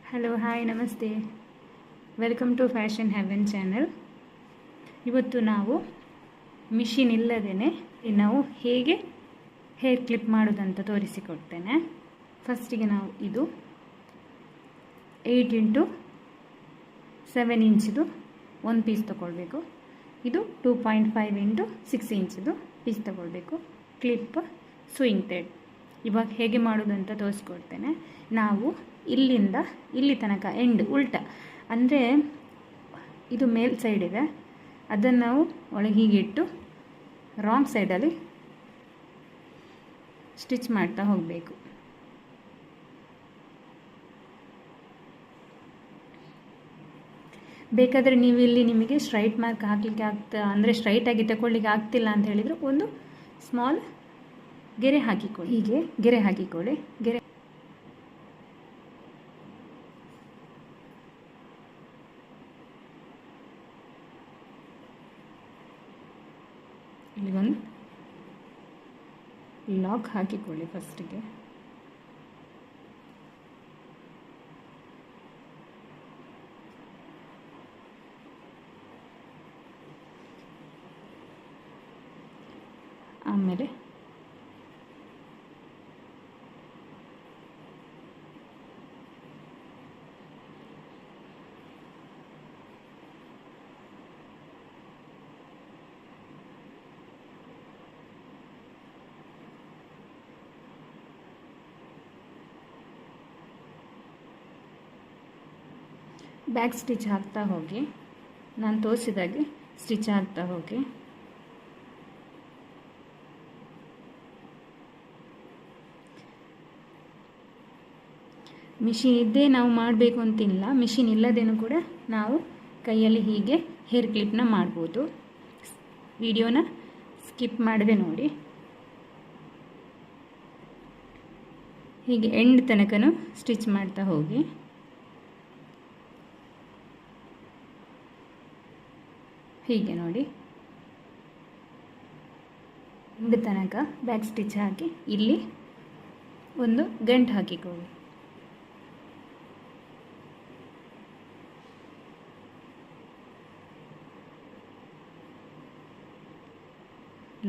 Hello hi namaste, welcome to fashion heaven channel. ಇವತ್ತು ನಾವು machine ಇಲ್ಲದೇ ನಾವು ಹೇಗೆ ಹೇರ್ ಕ್ಲಿಪ್ ಮಾಡೋದಂತ ತೋರಿಸಿಕೊಡ್ತೇನೆ. ಫಸ್ಟಿಗೆ ನಾವು ಇದು 8x7 ಇಂಚಿದು ಒಂದು ಪೀಸ್ ತಗೊಳ್ಬೇಕು. ಇದು 2.5 x 6 ಇಂಚಿದು ಪೀಸ್ ತಗೊಳ್ಬೇಕು. Clip, swing thread. ಇವಾಗ ಹೇಗೆ ಮಾಡೋದಂತ ತೋರಿಸ್ಕೊಡ್ತೇನೆ. ನಾವು ಇಲ್ಲಿಂದ ಇಲ್ಲಿ ತನಕ ಎಂಡ್ ಉಲ್ಟ, ಅಂದರೆ ಇದು ಮೇಲ್ ಸೈಡ್ ಇದೆ, ಅದನ್ನು ನಾವು ಒಳಗೆ ಹೀಗೆ ಇಟ್ಟು ರಾಂಗ್ ಸೈಡಲ್ಲಿ ಸ್ಟಿಚ್ ಮಾಡ್ತಾ ಹೋಗಬೇಕು. ಬೇಕಾದರೆ ನೀವು ಇಲ್ಲಿ ನಿಮಗೆ ಸ್ಟ್ರೈಟ್ ಮಾರ್ಕ್ ಹಾಕಲಿಕ್ಕೆ ಅಂದರೆ ಸ್ಟ್ರೈಟಾಗಿ ತಗೊಳ್ಳಿಕ್ಕೆ ಆಗ್ತಿಲ್ಲ ಅಂತ ಹೇಳಿದರೆ ಒಂದು ಸ್ಮಾಲ್ ಗೆರೆ ಹಾಕಿಕೊಳ್ಳಿ. ಹೀಗೆ ಗೆರೆ ಹಾಕಿಕೊಳ್ಳಿ. ಗೆರೆ ಇಲ್ಲಿಗೊಂದು ಲಾಕ್ ಹಾಕಿಕೊಳ್ಳಿ ಫಸ್ಟಿಗೆ. ಆಮೇಲೆ ಬ್ಯಾಕ್ ಸ್ಟಿಚ್ ಹಾಕ್ತಾ ಹೋಗಿ. ನಾನು ತೋರಿಸಿದಾಗೆ ಸ್ಟಿಚ್ ಹಾಕ್ತಾ ಹೋಗಿ. ಮಿಷಿನ್ ಇದ್ದೇ ನಾವು ಮಾಡಬೇಕು ಅಂತಿಲ್ಲ, ಮಿಷಿನ್ ಇಲ್ಲದೇನೂ ಕೂಡ ನಾವು ಕೈಯಲ್ಲಿ ಹೀಗೆ ಹೇರ್ ಕ್ಲಿಪ್ನ ಮಾಡ್ಬೋದು. ವಿಡಿಯೋನ ಸ್ಕಿಪ್ ಮಾಡದೆ ನೋಡಿ. ಹೀಗೆ ಎಂಡ್ ತನಕನೂ ಸ್ಟಿಚ್ ಮಾಡ್ತಾ ಹೋಗಿ. ಹೀಗೆ ನೋಡಿ, ಎಂಡ್ ತನಕ ಬ್ಯಾಕ್ ಸ್ಟಿಚ್ ಹಾಕಿ ಇಲ್ಲಿ ಒಂದು ಗಂಟು ಹಾಕಿಕೊಳ್ಳಿ.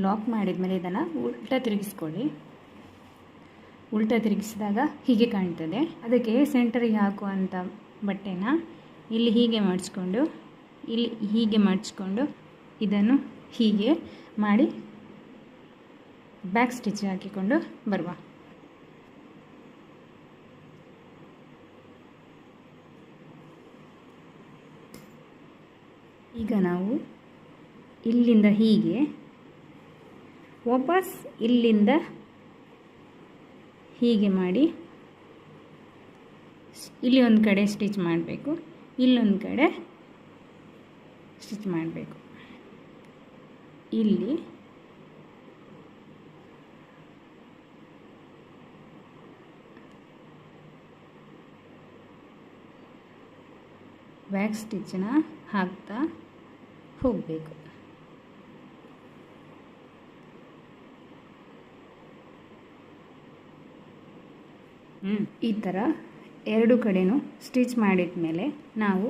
ಲಾಕ್ ಮಾಡಿದ ಮೇಲೆ ಇದನ್ನು ಉಲ್ಟಾ ತಿರುಗಿಸ್ಕೊಳ್ಳಿ. ಉಲ್ಟಾ ತಿರುಗಿಸಿದಾಗ ಹೀಗೆ ಕಾಣ್ತದೆ. ಅದಕ್ಕೆ ಸೆಂಟರಿಗೆ ಹಾಕುವಂಥ ಬಟ್ಟೆನ ಇಲ್ಲಿ ಹೀಗೆ ಮಾಡಿಸ್ಕೊಂಡು, ಇಲ್ಲಿ ಹೀಗೆ ಮಾಡಿಸ್ಕೊಂಡು ಇದನ್ನು ಹೀಗೆ ಮಾಡಿ ಬ್ಯಾಕ್ ಸ್ಟಿಚ್ ಹಾಕಿಕೊಂಡು ಬರುವ. ಈಗ ನಾವು ಇಲ್ಲಿಂದ ಹೀಗೆ ವಾಪಸ್ ಇಲ್ಲಿಂದ ಹೀಗೆ ಮಾಡಿ ಇಲ್ಲಿ ಒಂದು ಕಡೆ ಸ್ಟಿಚ್ ಮಾಡಬೇಕು, ಇಲ್ಲೊಂದು ಕಡೆ ಸ್ಟಿಚ್ ಮಾಡಬೇಕು. ಇಲ್ಲಿ ಬ್ಯಾಕ್ ಸ್ಟಿಚ್ಚನ್ನ ಹಾಕ್ತಾ ಹೋಗಬೇಕು. ಈ ಥರ ಎರಡು ಕಡೆನೂ ಸ್ಟಿಚ್ ಮಾಡಿದ ಮೇಲೆ ನಾವು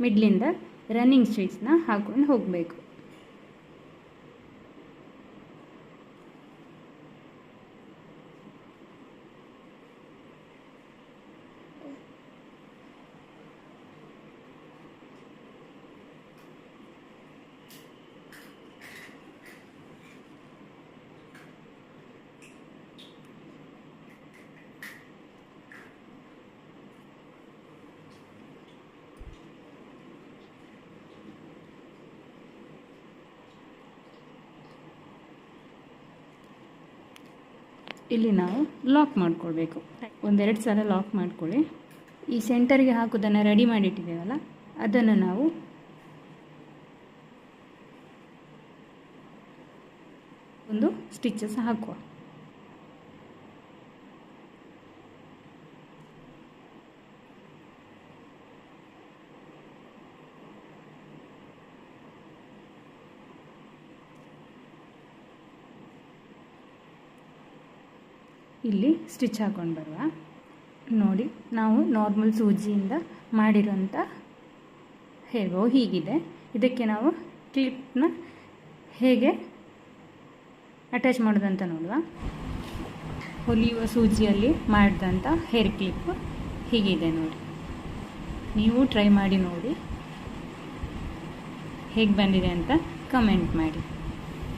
ಮಿಡ್ಲಿಂದ ರನ್ನಿಂಗ್ ಸ್ಟಿಚ್ನ ಹಾಕೊಂಡು ಹೋಗಬೇಕು. ಇಲ್ಲಿ ನಾವು ಲಾಕ್ ಮಾಡ್ಕೊಳ್ಬೇಕು. ಒಂದೆರಡು ಸಲ ಲಾಕ್ ಮಾಡ್ಕೊಳ್ಳಿ. ಈ ಸೆಂಟರ್ಗೆ ಹಾಕೋದನ್ನು ರೆಡಿ ಮಾಡಿಟ್ಟಿದ್ದೇವಲ್ಲ, ಅದನ್ನು ನಾವು ಒಂದು ಸ್ಟಿಚಸ್ ಹಾಕುವ. ಇಲ್ಲಿ ಸ್ಟಿಚ್ ಹಾಕೊಂಡು ಬರುವ. ನೋಡಿ, ನಾವು ನಾರ್ಮಲ್ ಸೂಜಿಯಿಂದ ಮಾಡಿರೋಂಥ ಹೇರ್ ಬೋ ಹೀಗಿದೆ. ಇದಕ್ಕೆ ನಾವು ಕ್ಲಿಪ್ನ ಹೇಗೆ ಅಟ್ಯಾಚ್ ಮಾಡೋದಂತ ನೋಡುವ. ಹೊಲಿಯುವ ಸೂಜಿಯಲ್ಲಿ ಮಾಡಿದಂಥ ಹೇರ್ ಕ್ಲಿಪ್ ಹೀಗಿದೆ ನೋಡಿ. ನೀವು ಟ್ರೈ ಮಾಡಿ ನೋಡಿ, ಹೇಗೆ ಬಂದಿದೆ ಅಂತ ಕಮೆಂಟ್ ಮಾಡಿ.